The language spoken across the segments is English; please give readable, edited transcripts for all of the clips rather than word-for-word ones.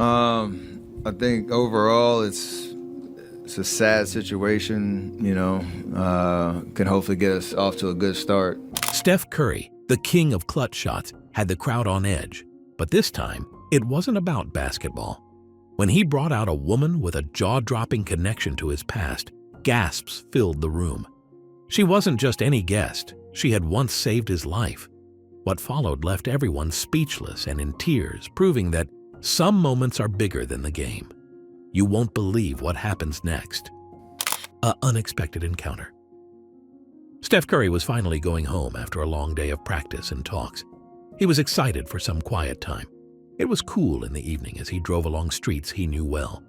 I think overall it's a sad situation, can hopefully get us off to a good start. Steph Curry, the king of clutch shots, had the crowd on edge. But this time, it wasn't about basketball. When he brought out a woman with a jaw-dropping connection to his past, gasps filled the room. She wasn't just any guest. She had once saved his life. What followed left everyone speechless and in tears, proving that some moments are bigger than the game. You won't believe what happens next. An unexpected encounter. Steph Curry was finally going home after a long day of practice and talks. He was excited for some quiet time. It was cool in the evening as he drove along streets he knew well.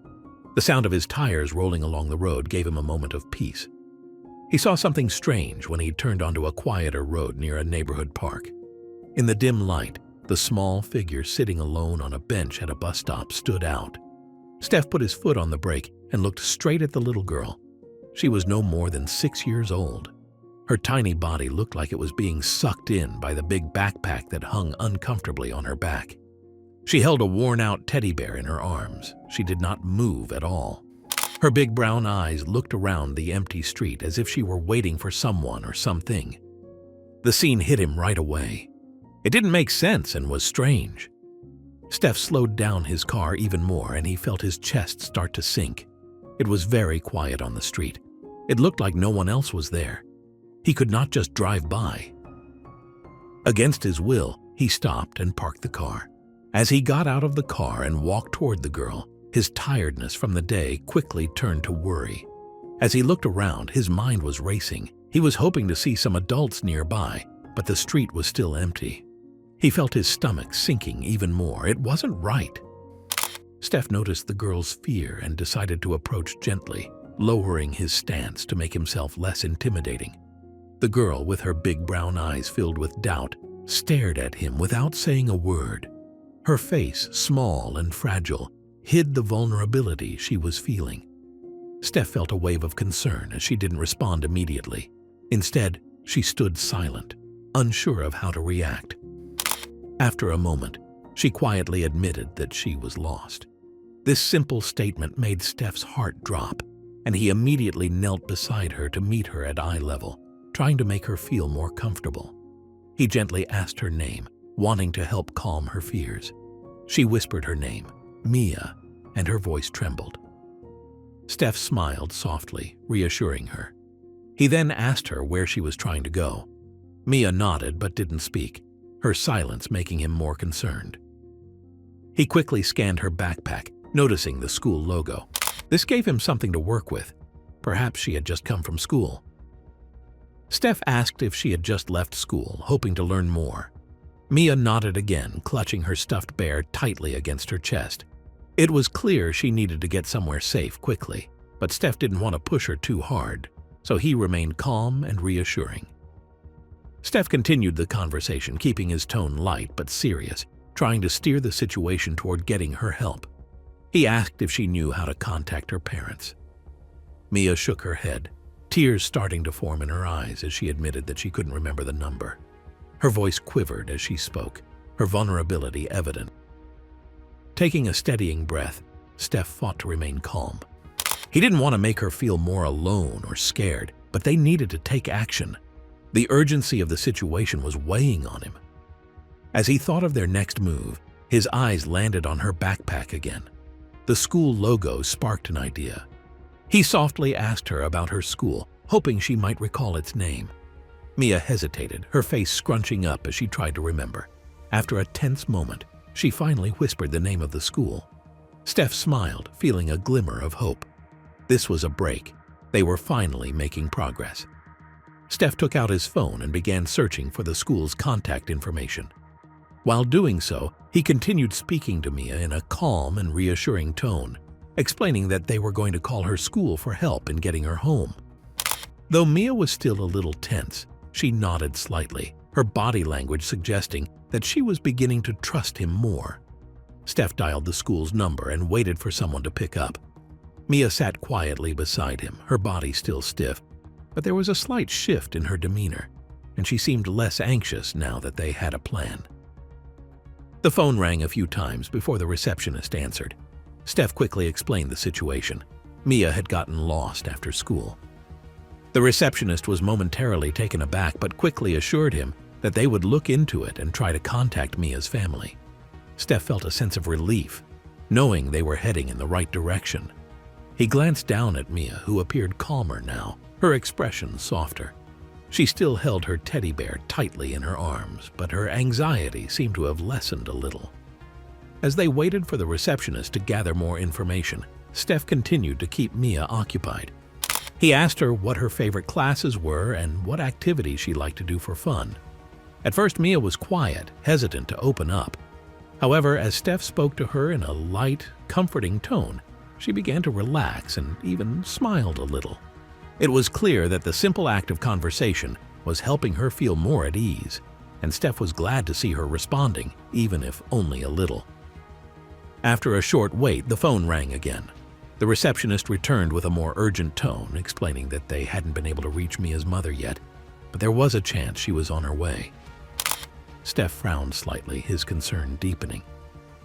The sound of his tires rolling along the road gave him a moment of peace. He saw something strange when he turned onto a quieter road near a neighborhood park. In the dim light, the small figure sitting alone on a bench at a bus stop stood out. Steph put his foot on the brake and looked straight at the little girl. She was no more than 6 years old. Her tiny body looked like it was being sucked in by the big backpack that hung uncomfortably on her back. She held a worn-out teddy bear in her arms. She did not move at all. Her big brown eyes looked around the empty street as if she were waiting for someone or something. The scene hit him right away. It didn't make sense and was strange. Steph slowed down his car even more and he felt his chest start to sink. It was very quiet on the street. It looked like no one else was there. He could not just drive by. Against his will, he stopped and parked the car. As he got out of the car and walked toward the girl, his tiredness from the day quickly turned to worry. As he looked around, his mind was racing. He was hoping to see some adults nearby, but the street was still empty. He felt his stomach sinking even more. It wasn't right. Steph noticed the girl's fear and decided to approach gently, lowering his stance to make himself less intimidating. The girl, with her big brown eyes filled with doubt, stared at him without saying a word. Her face, small and fragile, hid the vulnerability she was feeling. Steph felt a wave of concern as she didn't respond immediately. Instead, she stood silent, unsure of how to react. After a moment, she quietly admitted that she was lost. This simple statement made Steph's heart drop, and he immediately knelt beside her to meet her at eye level, trying to make her feel more comfortable. He gently asked her name, wanting to help calm her fears. She whispered her name, Mia, and her voice trembled. Steph smiled softly, reassuring her. He then asked her where she was trying to go. Mia nodded but didn't speak, her silence making him more concerned. He quickly scanned her backpack, noticing the school logo. This gave him something to work with. Perhaps she had just come from school. Steph asked if she had just left school, hoping to learn more. Mia nodded again, clutching her stuffed bear tightly against her chest. It was clear she needed to get somewhere safe quickly, but Steph didn't want to push her too hard, so he remained calm and reassuring. Steph continued the conversation, keeping his tone light but serious, trying to steer the situation toward getting her help. He asked if she knew how to contact her parents. Mia shook her head, tears starting to form in her eyes as she admitted that she couldn't remember the number. Her voice quivered as she spoke, her vulnerability evident. Taking a steadying breath, Steph fought to remain calm. He didn't want to make her feel more alone or scared, but they needed to take action. The urgency of the situation was weighing on him. As he thought of their next move, his eyes landed on her backpack again. The school logo sparked an idea. He softly asked her about her school, hoping she might recall its name. Mia hesitated, her face scrunching up as she tried to remember. After a tense moment, she finally whispered the name of the school. Steph smiled, feeling a glimmer of hope. This was a break. They were finally making progress. Steph took out his phone and began searching for the school's contact information. While doing so, he continued speaking to Mia in a calm and reassuring tone, explaining that they were going to call her school for help in getting her home. Though Mia was still a little tense, she nodded slightly, her body language suggesting that she was beginning to trust him more. Steph dialed the school's number and waited for someone to pick up. Mia sat quietly beside him, her body still stiff, but there was a slight shift in her demeanor, and she seemed less anxious now that they had a plan. The phone rang a few times before the receptionist answered. Steph quickly explained the situation. Mia had gotten lost after school. The receptionist was momentarily taken aback but quickly assured him that they would look into it and try to contact Mia's family. Steph felt a sense of relief, knowing they were heading in the right direction. He glanced down at Mia, who appeared calmer now, her expression softer. She still held her teddy bear tightly in her arms, but her anxiety seemed to have lessened a little. As they waited for the receptionist to gather more information, Steph continued to keep Mia occupied. He asked her what her favorite classes were and what activities she liked to do for fun. At first, Mia was quiet, hesitant to open up. However, as Steph spoke to her in a light, comforting tone, she began to relax and even smiled a little. It was clear that the simple act of conversation was helping her feel more at ease, and Steph was glad to see her responding, even if only a little. After a short wait, the phone rang again. The receptionist returned with a more urgent tone, explaining that they hadn't been able to reach Mia's mother yet, but there was a chance she was on her way. Steph frowned slightly, his concern deepening.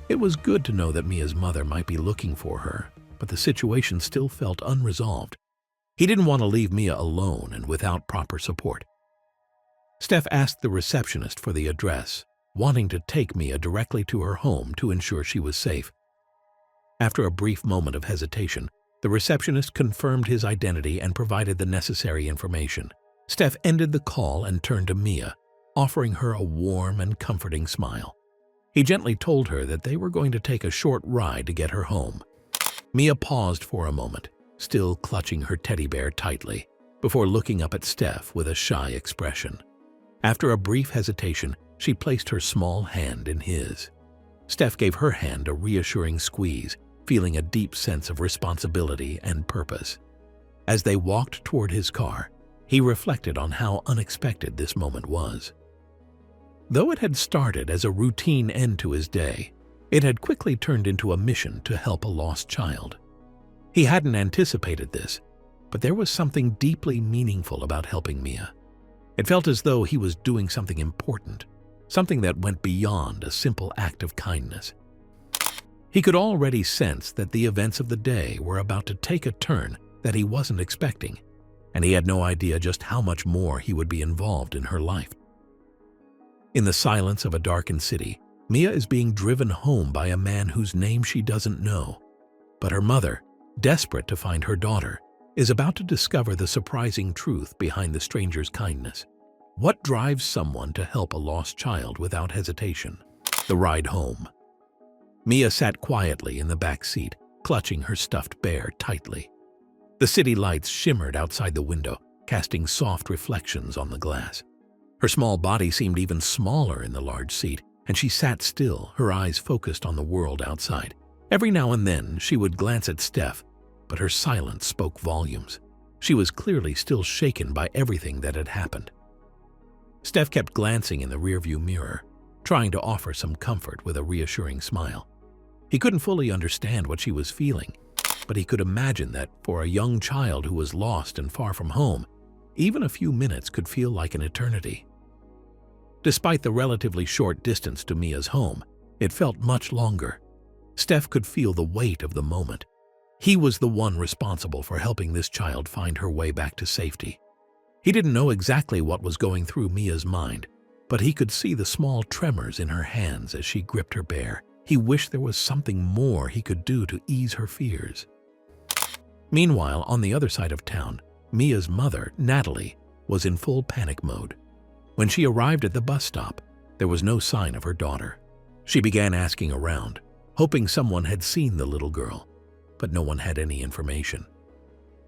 It was good to know that Mia's mother might be looking for her, but the situation still felt unresolved. He didn't want to leave Mia alone and without proper support. Steph asked the receptionist for the address, wanting to take Mia directly to her home to ensure she was safe. After a brief moment of hesitation, the receptionist confirmed his identity and provided the necessary information. Steph ended the call and turned to Mia, offering her a warm and comforting smile. He gently told her that they were going to take a short ride to get her home. Mia paused for a moment, still clutching her teddy bear tightly, before looking up at Steph with a shy expression. After a brief hesitation, she placed her small hand in his. Steph gave her hand a reassuring squeeze, feeling a deep sense of responsibility and purpose. As they walked toward his car, he reflected on how unexpected this moment was. Though it had started as a routine end to his day, it had quickly turned into a mission to help a lost child. He hadn't anticipated this, but there was something deeply meaningful about helping Mia. It felt as though he was doing something important, something that went beyond a simple act of kindness. He could already sense that the events of the day were about to take a turn that he wasn't expecting, and he had no idea just how much more he would be involved in her life. In the silence of a darkened city, Mia is being driven home by a man whose name she doesn't know. But her mother, desperate to find her daughter, is about to discover the surprising truth behind the stranger's kindness. What drives someone to help a lost child without hesitation? The ride home. Mia sat quietly in the back seat, clutching her stuffed bear tightly. The city lights shimmered outside the window, casting soft reflections on the glass. Her small body seemed even smaller in the large seat, and she sat still, her eyes focused on the world outside. Every now and then, she would glance at Steph, but her silence spoke volumes. She was clearly still shaken by everything that had happened. Steph kept glancing in the rearview mirror, trying to offer some comfort with a reassuring smile. He couldn't fully understand what she was feeling, but he could imagine that for a young child who was lost and far from home, even a few minutes could feel like an eternity. Despite the relatively short distance to Mia's home, it felt much longer. Steph could feel the weight of the moment. He was the one responsible for helping this child find her way back to safety. He didn't know exactly what was going through Mia's mind, but he could see the small tremors in her hands as she gripped her bear. He wished there was something more he could do to ease her fears. Meanwhile, on the other side of town, Mia's mother, Natalie, was in full panic mode. When she arrived at the bus stop, there was no sign of her daughter. She began asking around, hoping someone had seen the little girl, but no one had any information.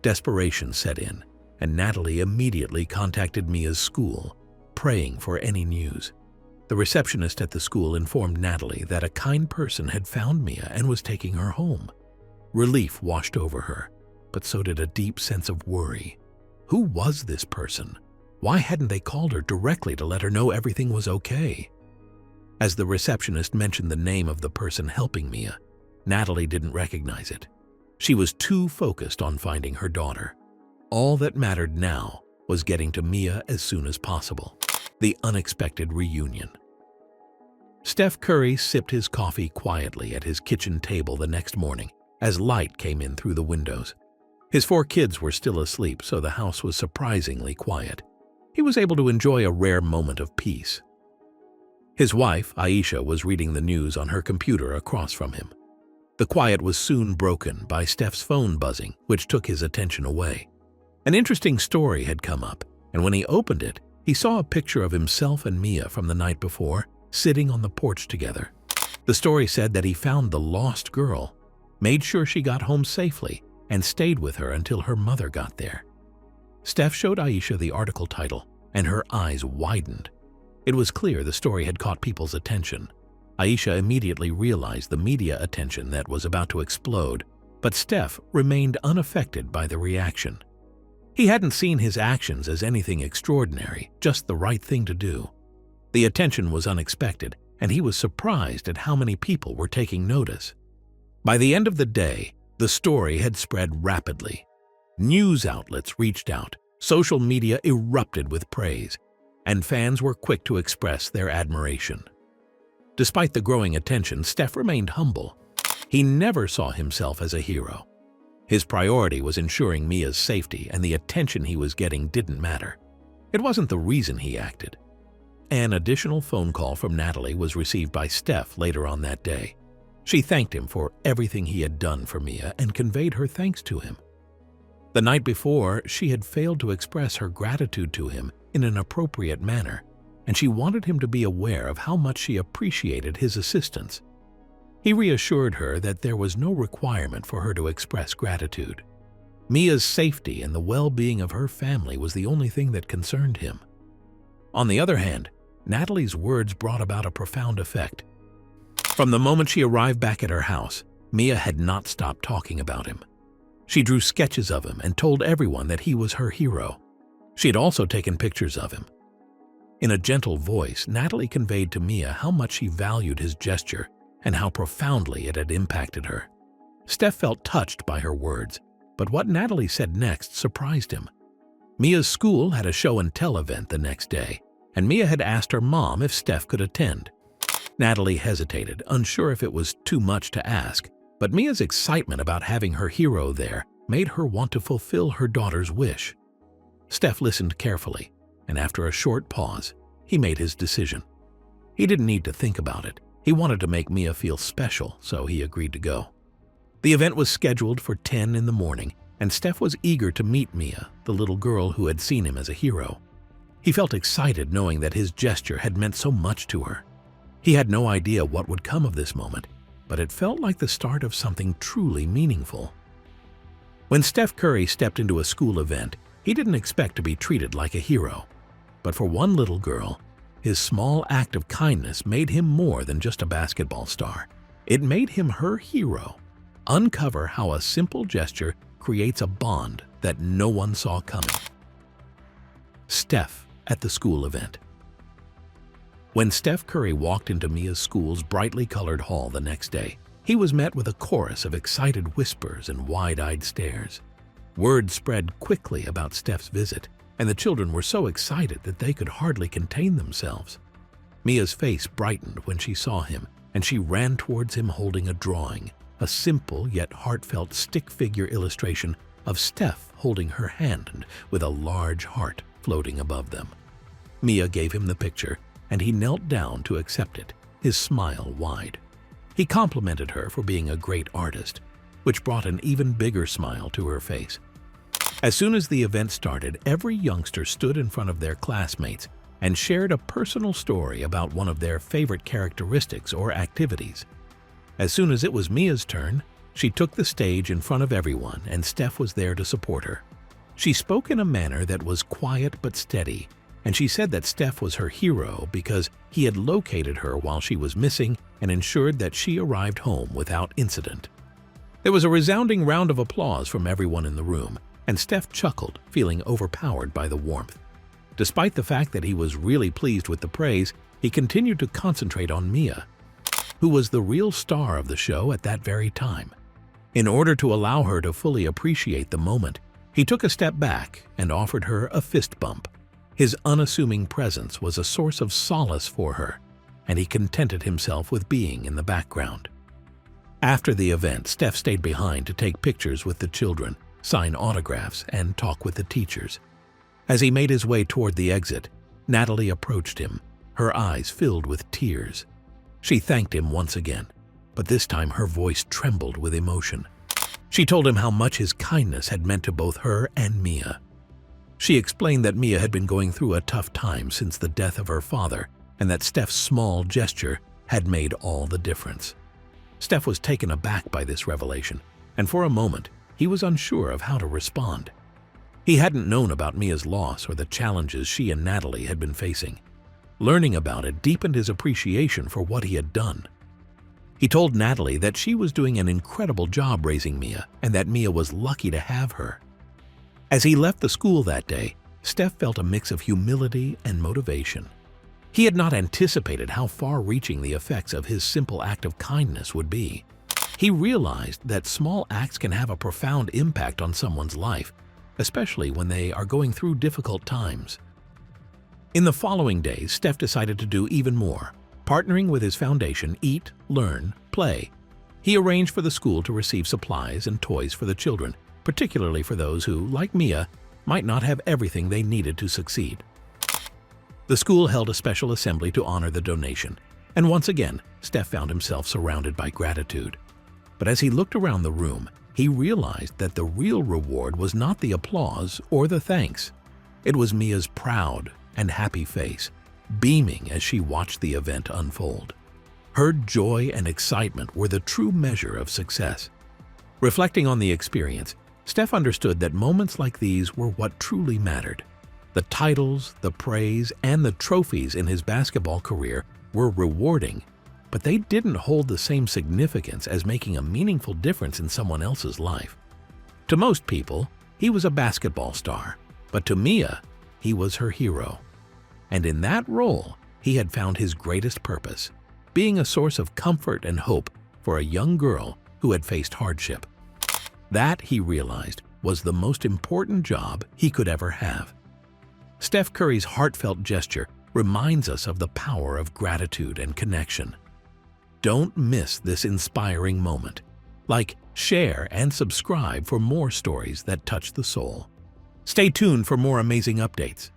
Desperation set in, and Natalie immediately contacted Mia's school, praying for any news. The receptionist at the school informed Natalie that a kind person had found Mia and was taking her home. Relief washed over her, but so did a deep sense of worry. Who was this person? Why hadn't they called her directly to let her know everything was okay? As the receptionist mentioned the name of the person helping Mia, Natalie didn't recognize it. She was too focused on finding her daughter. All that mattered now was getting to Mia as soon as possible. The unexpected reunion. Steph Curry sipped his coffee quietly at his kitchen table the next morning as light came in through the windows. His 4 kids were still asleep, so the house was surprisingly quiet. He was able to enjoy a rare moment of peace. His wife, Aisha, was reading the news on her computer across from him. The quiet was soon broken by Steph's phone buzzing, which took his attention away. An interesting story had come up, and when he opened it, he saw a picture of himself and Mia from the night before, sitting on the porch together. The story said that he found the lost girl, made sure she got home safely, and stayed with her until her mother got there. Steph showed Aisha the article title, and her eyes widened. It was clear the story had caught people's attention. Aisha immediately realized the media attention that was about to explode, but Steph remained unaffected by the reaction. He hadn't seen his actions as anything extraordinary, just the right thing to do. The attention was unexpected, and he was surprised at how many people were taking notice. By the end of the day, the story had spread rapidly. News outlets reached out, social media erupted with praise, and fans were quick to express their admiration. Despite the growing attention, Steph remained humble. He never saw himself as a hero. His priority was ensuring Mia's safety, and the attention he was getting didn't matter. It wasn't the reason he acted. An additional phone call from Natalie was received by Steph later on that day. She thanked him for everything he had done for Mia and conveyed her thanks to him. The night before, she had failed to express her gratitude to him in an appropriate manner, and she wanted him to be aware of how much she appreciated his assistance. He reassured her that there was no requirement for her to express gratitude. Mia's safety and the well-being of her family was the only thing that concerned him. On the other hand, Natalie's words brought about a profound effect. From the moment she arrived back at her house, Mia had not stopped talking about him. She drew sketches of him and told everyone that he was her hero. She had also taken pictures of him. In a gentle voice, Natalie conveyed to Mia how much she valued his gesture and how profoundly it had impacted her. Steph felt touched by her words, but what Natalie said next surprised him. Mia's school had a show-and-tell event the next day, and Mia had asked her mom if Steph could attend. Natalie hesitated, unsure if it was too much to ask, but Mia's excitement about having her hero there made her want to fulfill her daughter's wish. Steph listened carefully, and after a short pause, he made his decision. He didn't need to think about it. He wanted to make Mia feel special, so he agreed to go. The event was scheduled for 10 in the morning, and Steph was eager to meet Mia, the little girl who had seen him as a hero. He felt excited knowing that his gesture had meant so much to her. He had no idea what would come of this moment, but it felt like the start of something truly meaningful. When Steph Curry stepped into a school event, he didn't expect to be treated like a hero. But for one little girl, his small act of kindness made him more than just a basketball star. It made him her hero. Uncover how a simple gesture creates a bond that no one saw coming. Steph at the school event. When Steph Curry walked into Mia's school's brightly colored hall the next day, he was met with a chorus of excited whispers and wide-eyed stares. Word spread quickly about Steph's visit, and the children were so excited that they could hardly contain themselves. Mia's face brightened when she saw him, and she ran towards him holding a drawing, a simple yet heartfelt stick figure illustration of Steph holding her hand with a large heart floating above them. Mia gave him the picture, and he knelt down to accept it, his smile wide. He complimented her for being a great artist, which brought an even bigger smile to her face. As soon as the event started, every youngster stood in front of their classmates and shared a personal story about one of their favorite characteristics or activities. As soon as it was Mia's turn, she took the stage in front of everyone, and Steph was there to support her. She spoke in a manner that was quiet but steady, and she said that Steph was her hero because he had located her while she was missing and ensured that she arrived home without incident. There was a resounding round of applause from everyone in the room, and Steph chuckled, feeling overpowered by the warmth. Despite the fact that he was really pleased with the praise, he continued to concentrate on Mia, who was the real star of the show at that very time. In order to allow her to fully appreciate the moment, he took a step back and offered her a fist bump. His unassuming presence was a source of solace for her, and he contented himself with being in the background. After the event, Steph stayed behind to take pictures with the children, sign autographs, and talk with the teachers. As he made his way toward the exit, Natalie approached him, her eyes filled with tears. She thanked him once again, but this time her voice trembled with emotion. She told him how much his kindness had meant to both her and Mia. She explained that Mia had been going through a tough time since the death of her father, and that Steph's small gesture had made all the difference. Steph was taken aback by this revelation, and for a moment, he was unsure of how to respond. He hadn't known about Mia's loss or the challenges she and Natalie had been facing. Learning about it deepened his appreciation for what he had done. He told Natalie that she was doing an incredible job raising Mia and that Mia was lucky to have her. As he left the school that day, Steph felt a mix of humility and motivation. He had not anticipated how far-reaching the effects of his simple act of kindness would be. He realized that small acts can have a profound impact on someone's life, especially when they are going through difficult times. In the following days, Steph decided to do even more. Partnering with his foundation, Eat, Learn, Play, he arranged for the school to receive supplies and toys for the children, particularly for those who, like Mia, might not have everything they needed to succeed. The school held a special assembly to honor the donation, and once again, Steph found himself surrounded by gratitude. But as he looked around the room, he realized that the real reward was not the applause or the thanks. It was Mia's proud and happy face, beaming as she watched the event unfold. Her joy and excitement were the true measure of success. Reflecting on the experience, Steph understood that moments like these were what truly mattered. The titles, the praise, and the trophies in his basketball career were rewarding, but they didn't hold the same significance as making a meaningful difference in someone else's life. To most people, he was a basketball star, but to Mia, he was her hero. And in that role, he had found his greatest purpose, being a source of comfort and hope for a young girl who had faced hardship. That, he realized, was the most important job he could ever have. Steph Curry's heartfelt gesture reminds us of the power of gratitude and connection. Don't miss this inspiring moment. Like, share, and subscribe for more stories that touch the soul. Stay tuned for more amazing updates.